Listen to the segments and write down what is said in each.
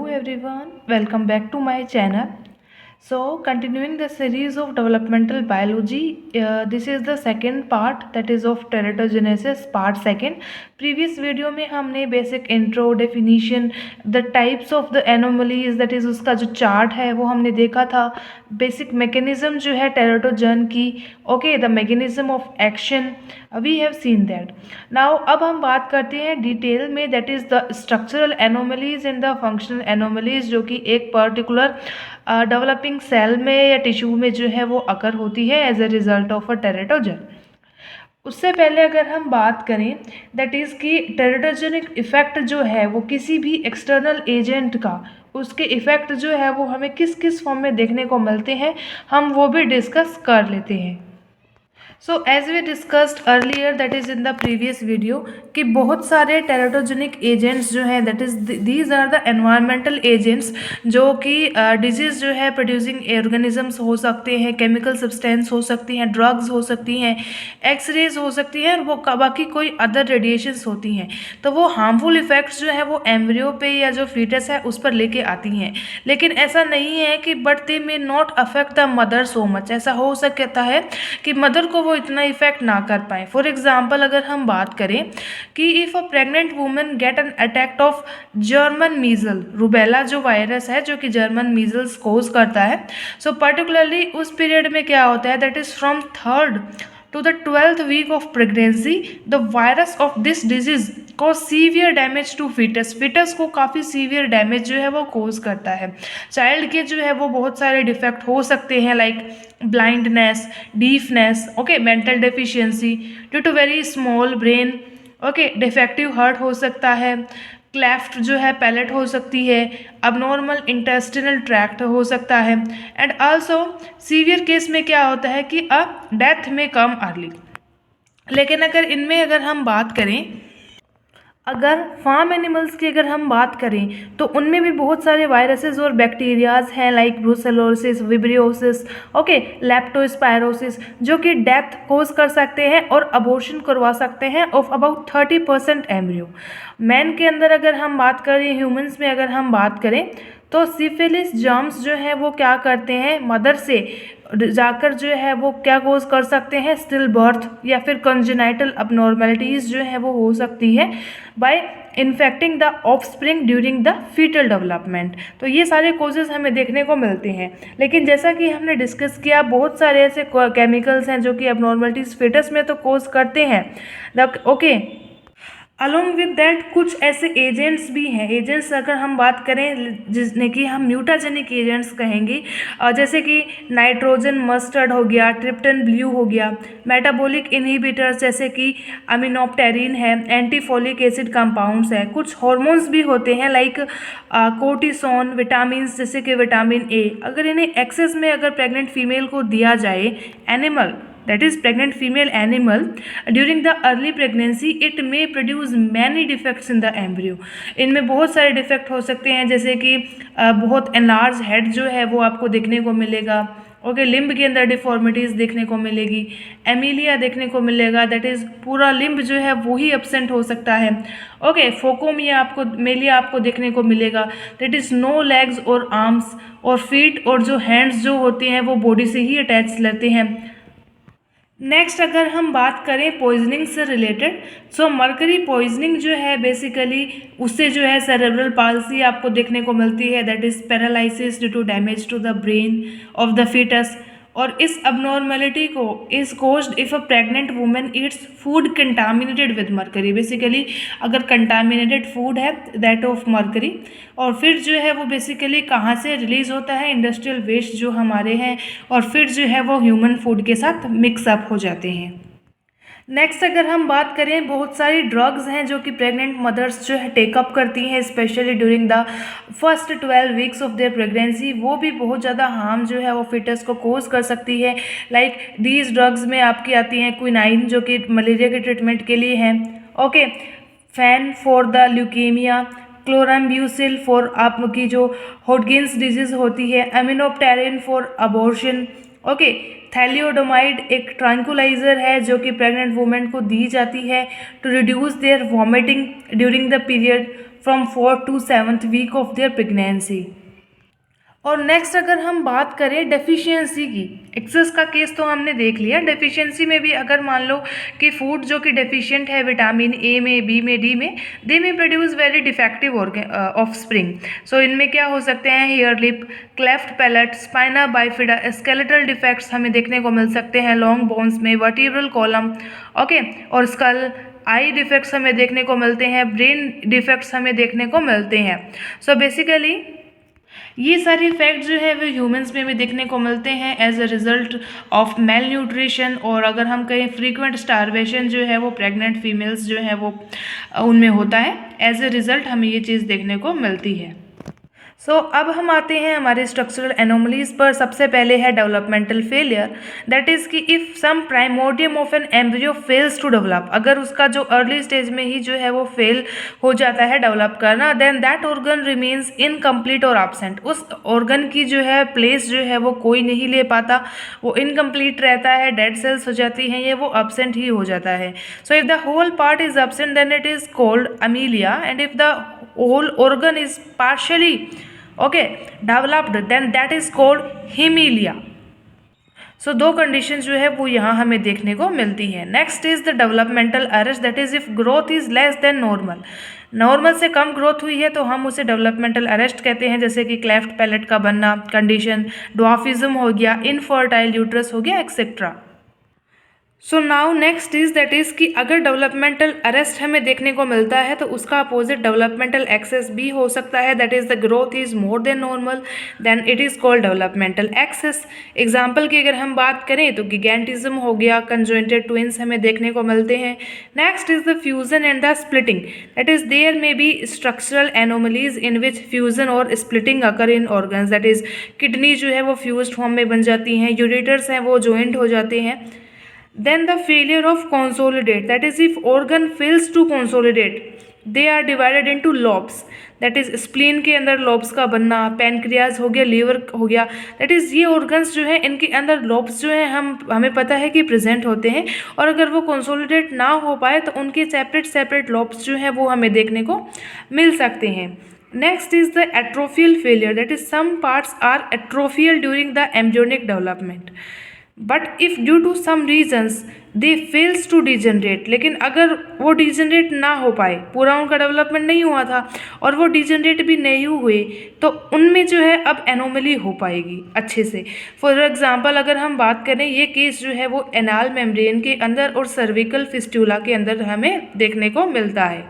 everyone, welcome back to my channel. So, continuing the series of developmental biology, this is the second part, that is of teratogenesis part second. Previous video में हमने basic intro, definition, the types of the anomalies, that is उसका जो chart है वो हमने देखा था. Basic mechanism जो है teratogen की, okay, the mechanism of action, we have seen that. Now अब हम बात करते हैं डिटेल में, that is the structural anomalies and the functional anomalies, जो कि एक particular डेवलपिंग सेल में या टिश्यू में जो है वो अकर होती है as a result of a teratogen. उससे पहले अगर हम बात करें दैट इज़ कि टेरेटोजेनिक इफेक्ट जो है वो किसी भी एक्सटर्नल एजेंट का, उसके इफेक्ट जो है वो हमें किस किस फॉर्म में देखने को मिलते हैं, हम वो भी डिस्कस कर लेते हैं. So as we discussed earlier that is in the previous video कि बहुत सारे टेरेटोजेनिक एजेंट्स जो हैं that is these are the environmental agents जो कि डिजीज़ जो है प्रोड्यूसिंग ऑर्गेनिजम्स हो सकते हैं, केमिकल सब्सटेंस हो सकती हैं, ड्रग्स हो सकती हैं, एक्सरेज हो सकती हैं, और वो बाकी कोई अदर रेडिएशंस होती हैं. तो वो हार्मफुल इफेक्ट्स जो है वो एम्ब्रियो पे या जो फीटस है उस पर लेके आती हैं. लेकिन ऐसा नहीं है कि but they may not affect the mother so much. ऐसा हो सकता है कि मदर को वो इतना इफेक्ट ना कर पाए. फॉर एग्जाम्पल अगर हम बात करें कि if a pregnant women get an attack of German measles, rubella जो वायरस है जो कि जर्मन मीजल्स कोज करता है, सो पर्टिकुलरली उस पीरियड में क्या होता है that is from 3rd to the 12th week of pregnancy, the virus of this disease cause severe damage to fetus. fetus को काफ़ी सीवियर डैमेज जो है वो कोज करता है. चाइल्ड के जो है वो बहुत सारे डिफेक्ट हो सकते हैं like blindness, deafness, okay, mental deficiency due to very small brain, okay, defective heart हो सकता है, क्लेफ्ट जो है पैलेट हो सकती है, अबनॉर्मल इंटेस्टिनल ट्रैक्ट हो सकता है, एंड आल्सो सीवियर केस में क्या होता है कि डेथ में कम अर्ली. लेकिन अगर हम बात करें, अगर फार्म एनिमल्स की अगर हम बात करें तो उनमें भी बहुत सारे वायरसेस और बैक्टीरियाज हैं लाइक ब्रूसेलोसिस, विब्रियोसिस, ओके, लेप्टोस्पायरोसिस, जो कि डेथ कोज कर सकते हैं और अबॉर्शन करवा सकते हैं ऑफ अबाउट 30% एम्ब्रियो. मैन के अंदर अगर हम बात करें, ह्यूमंस में अगर हम बात करें तो सिफिलिस जर्म्स जो हैं वो क्या करते हैं, मदर से जाकर जो है वो क्या कोज कर सकते हैं, स्टिल बर्थ या फिर कंजेनाइटल अबनॉर्मेलिटीज़ जो है वो हो सकती है by infecting the offspring during the foetal development. तो ये सारे कोजेज़ हमें देखने को मिलते हैं. लेकिन जैसा कि हमने डिस्कस किया, बहुत सारे ऐसे केमिकल्स हैं जो कि अबनॉर्मेलिटीज़ फीटस में तो कोज करते हैं, ओके. अलोंग विद दैट कुछ ऐसे एजेंट्स भी हैं. एजेंट्स अगर हम बात करें जिसने कि हम म्यूटाजेनिक एजेंट्स कहेंगे, जैसे कि नाइट्रोजन मस्टर्ड हो गया, ट्रिप्टन ब्लू हो गया, मेटाबॉलिक इनहिबिटर्स जैसे कि अमीनोप्टेरिन है, एंटीफोलिक एसिड कंपाउंड्स हैं, कुछ हार्मोन्स भी होते हैं लाइक कोर्टिसोन, विटामिन जैसे कि विटामिन ए. अगर इन्हें एक्सेस में अगर प्रेग्नेंट फीमेल को दिया जाए, animal that is pregnant female animal during the early pregnancy, it may produce many defects in the embryo. इनमें बहुत सारे डिफेक्ट हो सकते हैं जैसे कि बहुत एनलार्ज हेड जो है वो आपको देखने को मिलेगा, ओके, लिम्ब के अंदर डिफॉर्मिटीज़ देखने को मिलेगी, एमीलिया देखने को मिलेगा, दैट इज़ पूरा लिम्ब जो है वो ही एब्सेंट हो सकता है, ओके, फोकोमिया आपको मेलिया आपको देखने को मिलेगा, दैट इज़ नो लेग्स और आर्म्स, और फीट और जो हैंड्स जो होते हैं वो बॉडी से ही अटैच रहते हैं. नेक्स्ट अगर हम बात करें पॉइजनिंग से रिलेटेड, सो मर्करी पॉइजनिंग जो है बेसिकली उससे जो है सेरेब्रल पाल्सी आपको देखने को मिलती है, that is paralysis due to damage to the brain of the foetus. और इस अबनॉर्मेलिटी को is caused if a pregnant women eats food contaminated with mercury. Basically अगर कंटामिनेटेड फूड है दैट ऑफ मर्करी, और फिर जो है वो बेसिकली कहाँ से रिलीज़ होता है, इंडस्ट्रियल वेस्ट जो हमारे हैं, और फिर जो है वो ह्यूमन फूड के साथ मिक्सअप हो जाते हैं. नेक्स्ट अगर हम बात करें, बहुत सारी ड्रग्स हैं जो कि प्रेग्नेंट मदर्स जो है टेकअप करती हैं specially during the first 12 weeks of their pregnancy. वो भी बहुत ज़्यादा हार्म जो है वो फीटस को कोज कर सकती है. लाइक दीज ड्रग्स में आपकी आती हैं क्विनाइन जो कि मलेरिया के ट्रीटमेंट के लिए है, okay, fan for the leukaemia, chlorambucil for आपकी जो हॉटगिन्स डिजीज़ होती है, aminopterin for abortion, okay, thalidomide एक ट्रैंकुलाइजर है जो कि प्रेग्नेंट वुमेन को दी जाती है to reduce their vomiting during the period from 4th to 7th week of their pregnancy. और नेक्स्ट अगर हम बात करें डेफिशिएंसी की, एक्सेस का केस तो हमने देख लिया। डेफिशिएंसी में भी अगर मान लो कि फूड जो कि डेफिशिएंट है विटामिन ए में, बी में, डी में, दे में produce very defective offspring. So इनमें क्या हो सकते हैं, hare lip, cleft palate, spina bifida, skeletal defects हमें देखने को मिल सकते हैं लॉन्ग बोन्स में, वर्टिब्रल कॉलम, ओके, और स्कल, आई डिफेक्ट्स हमें देखने को मिलते हैं, ब्रेन डिफेक्ट्स हमें देखने को मिलते हैं। सो बेसिकली ये सारे इफेक्ट जो है वो ह्यूमंस में भी देखने को मिलते हैं as a result of malnutrition, और अगर हम कहें फ्रीक्वेंट स्टारवेशन जो है वो प्रेग्नेंट फीमेल्स जो है वो उनमें होता है, एज अ रिजल्ट हमें ये चीज़ देखने को मिलती है। सो अब हम आते हैं हमारे स्ट्रक्चरल एनोमलीज पर। सबसे पहले है डेवलपमेंटल फेलियर, दैट इज़ कि if some primordium of an embryo fails to develop, अगर उसका जो अर्ली स्टेज में ही जो है वो फेल हो जाता है डेवलप करना, then that organ remains incomplete और एब्सेंट। उस ऑर्गन की जो है प्लेस जो है वो कोई नहीं ले पाता, वो इनकम्प्लीट रहता है, डेड सेल्स हो जाती हैं, ये वो एब्सेंट ही हो जाता है। So if the whole part is absent then it is called amelia, and if the whole organ is partially developed then that is called hemimelia. So दो कंडीशन जो है वो यहाँ हमें देखने को मिलती है। Next is the developmental arrest, that is if growth is less than normal, normal से कम ग्रोथ हुई है तो हम उसे डेवलपमेंटल अरेस्ट कहते हैं, जैसे कि क्लेफ्ट पैलेट का बनना कंडीशन, ड्वार्फिज्म हो गया, इनफर्टाइल यूट्रस हो गया, etcetera. So now next is that is कि अगर डेवलपमेंटल अरेस्ट हमें देखने को मिलता है तो उसका अपोजिट डेवलपमेंटल एक्सेस भी हो सकता है, that is the growth is more than normal, then it is called developmental excess. Example की अगर हम बात करें तो गिगेंटिज्म हो गया, कंजॉइंटेड ट्विंस हमें देखने को मिलते हैं। Next is the fusion and the splitting, that is there may be structural anomalies in which fusion और splitting occur in organs, that is kidney जो है वो फ्यूज्ड फॉर्म में बन जाती हैं, यूरेटर्स हैं वो जॉइंट हो जाते हैं। Then the failure of consolidate, that is if organ fails to consolidate, they are divided into lobes, that is spleen के अंदर lobes का बनना, pancreas हो गया, liver हो गया, that is ये organs जो है इनके अंदर lobes जो है हमें पता है कि present होते हैं, और अगर वो consolidate ना हो पाए तो उनके separate lobes जो है वो हमें देखने को मिल सकते हैं। Next is the atrophial failure, that is some parts are atrophial during the embryonic development. But if due to some reasons they fails to degenerate, लेकिन अगर वो डिजनरेट ना हो पाए, पूरा उनका डेवलपमेंट नहीं हुआ था और वो डिजनरेट भी नहीं हुए, तो उनमें जो है अब एनोमली हो पाएगी अच्छे से। फॉर एग्जांपल अगर हम बात करें, ये केस जो है वो एनाल मेम्ब्रेन के अंदर और सर्विकल फिस्टूला के अंदर हमें देखने को मिलता है।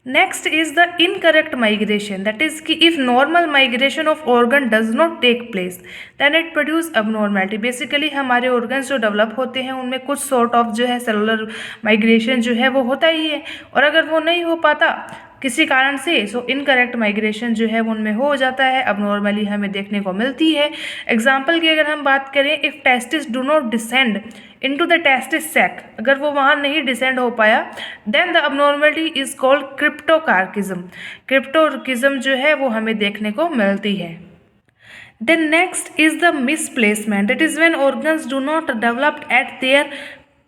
Next is the incorrect migration, that is कि if normal migration of organ does not take place than it produce abnormality. Basically हमारे ऑर्गन्स जो डेवलप होते हैं उनमें कुछ सॉर्ट ऑफ जो है सेलुलर माइग्रेशन जो है वो होता ही है, और अगर वो नहीं हो पाता किसी कारण से, सो इनकरेक्ट माइग्रेशन जो है उनमें हो जाता है, अबनॉर्मली हमें देखने को मिलती है। एग्जाम्पल की अगर हम बात करें, if testis do not descend into the testis sac, अगर वो वहाँ नहीं डिसेंड हो पाया, then the abnormality is called cryptorchidism. Cryptorchidism जो है वो हमें देखने को मिलती है। Then next is the misplacement, that is when organs do not develop at their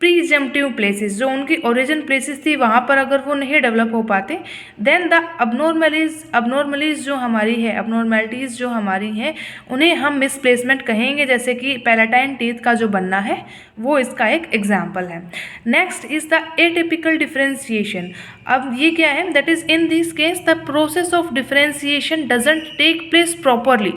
presumptive places, जो उनकी ओरिजिन प्लेसेस थी वहाँ पर अगर वो नहीं डेवलप हो पाते, देन द अबनॉर्मलीज जो हमारी है, अबनॉर्मलिटीज़ जो हमारी हैं उन्हें हम मिसप्लेसमेंट कहेंगे, जैसे कि पैलेटाइन टीथ का जो बनना है वो इसका एक एग्जाम्पल है। Next is the atypical differentiation. अब ये क्या है, that is in this case the process of differentiation doesn't take place properly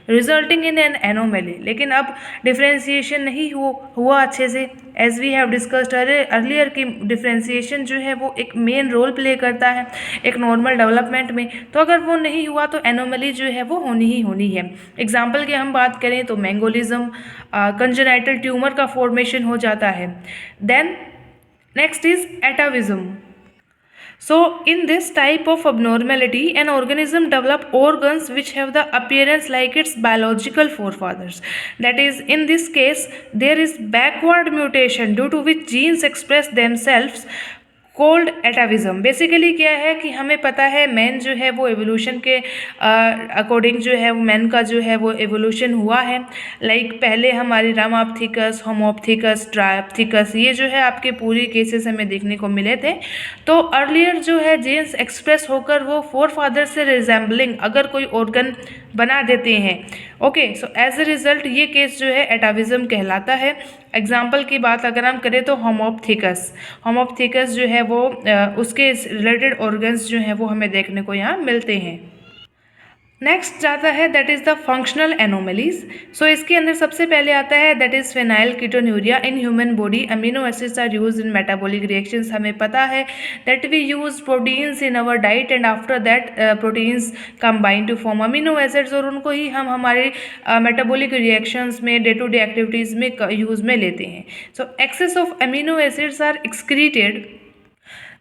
resulting in an anomaly. लेकिन अब डिफ्रेंसिएशन नहीं हुआ अच्छे से, as we have discussed earlier की डिफ्रेंसिएशन जो है वो एक मेन रोल प्ले करता है एक नॉर्मल डेवलपमेंट में, तो अगर वो नहीं हुआ तो एनोमली जो है वो होनी ही होनी है। एग्जाम्पल की हम बात करें तो मैंगोलिज्म, कंजेनाइटल ट्यूमर का फॉर्मेशन हो जाता है। Then next is atavism. So in this type of abnormality, an organism develop organs which have the appearance like its biological forefathers. That is, in this case, there is backward mutation due to which genes express themselves cold एटाविज्म basically क्या है कि हमें पता है man जो है वो evolution के अकॉर्डिंग जो है मैन का जो है वो एवोल्यूशन हुआ है। लाइक पहले हमारे रामाप्थिकस, होमोप्थिकस, ट्रायोप्थिकस, ये जो है आपके पूरी केसेस हमें देखने को मिले थे। तो अर्लियर जो है जीन्स एक्सप्रेस होकर वो फोर फादर से रिजेंबलिंग अगर कोई ऑर्गन बना देते हैं। Okay, so as a result ये केस जो है एटाविज्म कहलाता है। एग्जाम्पल की बात अगर हम करें तो होमोप्थिकस जो है वो उसके रिलेटेड ऑर्गन्स जो हैं वो हमें देखने को यहाँ मिलते हैं। नेक्स्ट जाता है that is the functional anomalies. So इसके अंदर सबसे पहले आता है that is phenyl ketonuria in human body. Amino acids are use in metabolic reactions. हमें पता है that we use proteins in our diet and after that proteins combine to form amino acids, और उनको ही हम हमारे मेटाबॉलिक रिएक्शंस में day to day activities में यूज़ में लेते हैं। So excess of amino acids are excreted.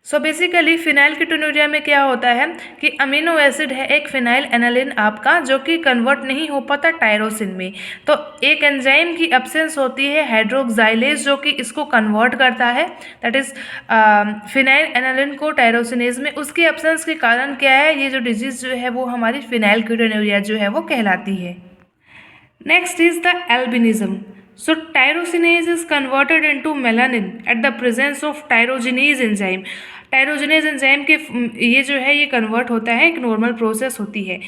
So basically phenylketonuria में क्या होता है कि अमीनो एसिड है एक फिनाइल एनालिन आपका, जो कि कन्वर्ट नहीं हो पाता टायरोसिन में। तो एक एंजाइम की एब्सेंस होती है हाइड्रोक्साइलेज, जो कि इसको कन्वर्ट करता है दैट इज फिनाइल एनालिन को टायरोसिनेज में। उसकी एब्सेंस के कारण क्या है, ये जो डिजीज जो है वो हमारी फिनाइल कीटोन्यूरिया जो है वो कहलाती है। Next is the albinism. So tyrosinase is converted into melanin at the presence of tyrogenase enzyme. Tyrosinase enzyme के ये जो है ये कन्वर्ट होता है, एक नॉर्मल प्रोसेस होती है।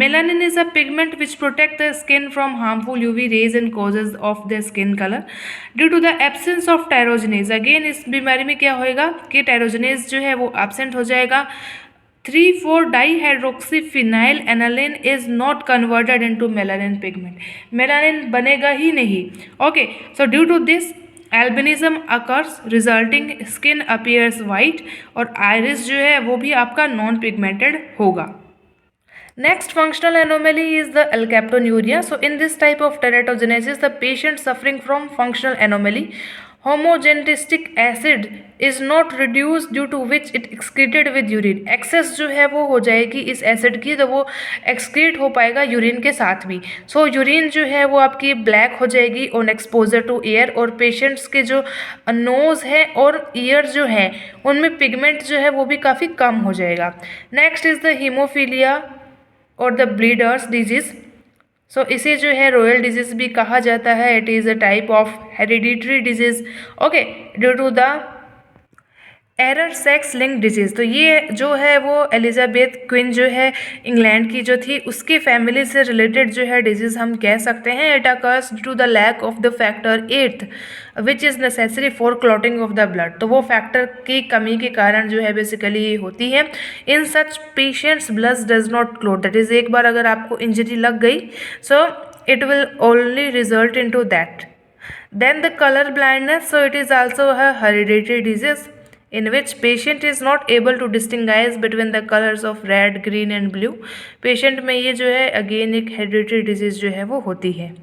Melanin is a pigment which protect the skin from harmful UV rays and causes of the skin colour due to the absence of tyrosinase. Again इस बीमारी में क्या होएगा कि टायरोजिनेज जो है वो एब्सेंट हो जाएगा। 3,4-डाईहाइड्रोक्सीफिनाइल alanine is not converted into melanin pigment. Melanin बनेगा ही नहीं। Okay, so due to this albinism occurs resulting skin appears white, और आइरिस जो है वो भी आपका नॉन पिगमेंटेड होगा। Next functional anomaly is the alkaptonuria. So in this type of teratogenesis, the patient suffering from functional anomaly, homogenetic acid is not reduced due to which it excreted with urine. Excess जो है वो हो जाएगी इस acid की, तो वो excrete हो पाएगा यूरिन के साथ भी। सो यूरिन जो है वो आपकी ब्लैक हो जाएगी ऑन एक्सपोजर टू एयर, और पेशेंट्स के जो नोज़ है और ईयर जो है उनमें पिगमेंट जो है वो भी काफ़ी कम हो जाएगा। नेक्स्ट इज़ द हीमोफीलिया और द ब्लीडर्स डिजीज़। सो इसे जो है रॉयल डिजीज़ भी कहा जाता है। It is a type of hereditary disease, okay, due to the error sex link disease. तो ये जो है वो एलिजाबेथ क्वीन जो है इंग्लैंड की जो थी, उसकी फैमिली से रिलेटेड जो है डिजीज़ हम कह सकते हैं। It occurs due to the lack of the factor 8 which is necessary for clotting of the blood. तो वो फैक्टर की कमी के कारण जो है बेसिकली ये होती है। In such patients blood does not clot, that is एक बार अगर आपको इंजरी लग गई, so it will only result in to that. Then the color blindness, so it is also a hereditary disease in which patient is not able to distinguish between the colors of red, green and blue. Patient में ये जो है again एक hereditary disease जो है वो होती है।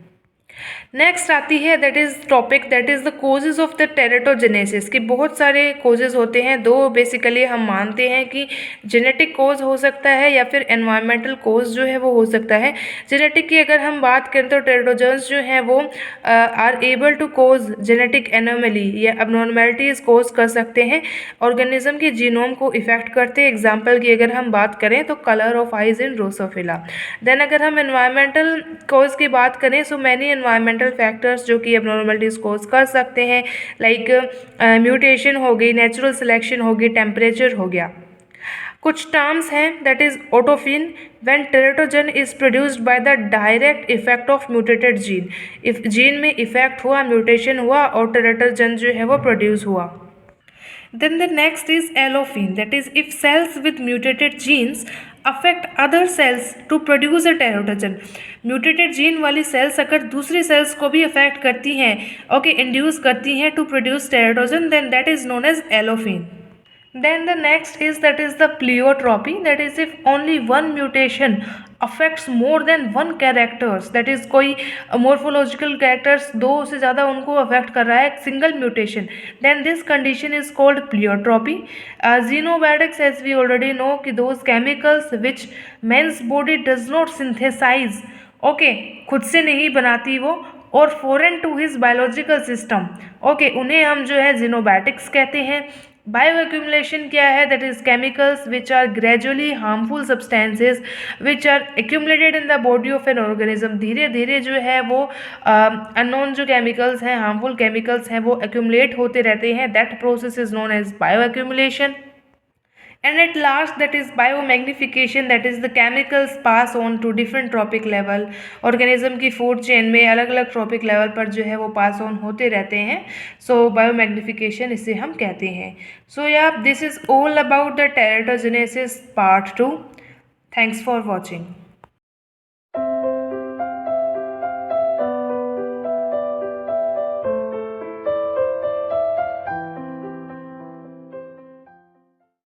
नेक्स्ट आती है that is topic that is the causes of the teratogenesis. के बहुत सारे कोजेज होते हैं, दो बेसिकली हम मानते हैं कि जेनेटिक कोज हो सकता है या फिर एनवायरमेंटल कोज जो है वो हो सकता है। जेनेटिक की अगर हम बात करें तो टेरेटोजेंस जो हैं वो are able to cause genetic anomaly या अबनॉर्मेलिटीज़ कोज कर सकते हैं, ऑर्गेनिज्म के जीनोम को इफेक्ट करते हैं। एग्जाम्पल की अगर हम बात करें तो colour of eyes in Drosophila. Then अगर हम एनवायरमेंटल कोज की बात करें, सो मैनी एनवायरमेंटल फैक्टर्स जो कि एबनॉर्मलिटीज कोज कर सकते हैं, लाइक म्यूटेशन हो गई, नेचुरल सिलेक्शन हो गई, टेम्परेचर हो गया। कुछ टर्म्स हैं that is autophene when teratogen is produced by the direct effect of mutated gene. If gene में इफेक्ट हुआ, म्यूटेशन हुआ और टेरेटोजन जो है वो प्रोड्यूस हुआ। Then the next is allophene, that is if cells with mutated genes affect other cells to produce a teratogen। Mutated gene वाली sales अगर दूसरी सेल्स को भी अफेक्ट करती हैं, ओके, इंड्यूस करती हैं to produce teratogen, then that is known as allophene. Then the next is that is the pleiotropy, that is if only one mutation affects more than one characters, that is कोई morphological characters दो से ज़्यादा उनको affect कर रहा है, single mutation, then this condition is called pleiotropy। xenobiotics as we already know कि those chemicals which man's body does not synthesize, okay, खुद से नहीं बनाती वो, और foreign to his biological system, okay, उन्हें हम जो है जीनोबायोटिक्स कहते हैं। बायो एक्यूमुलेशन क्या है? That is chemicals which are gradually harmful substances which are accumulated in the body of an organism. धीरे धीरे जो है वो अननोन जो केमिकल्स हैं, हार्मफुल केमिकल्स हैं, वो एक्यूमुलेट होते रहते हैं। That process is known as bio accumulation. And at last, that is biomagnification, that is the chemicals pass on to different trophic level। organism की food chain में अलग अलग trophic level पर जो है वो pass on होते रहते हैं। so biomagnification इसे हम कहते हैं। so yeah, this is all about the teratogenesis part 2। thanks for watching।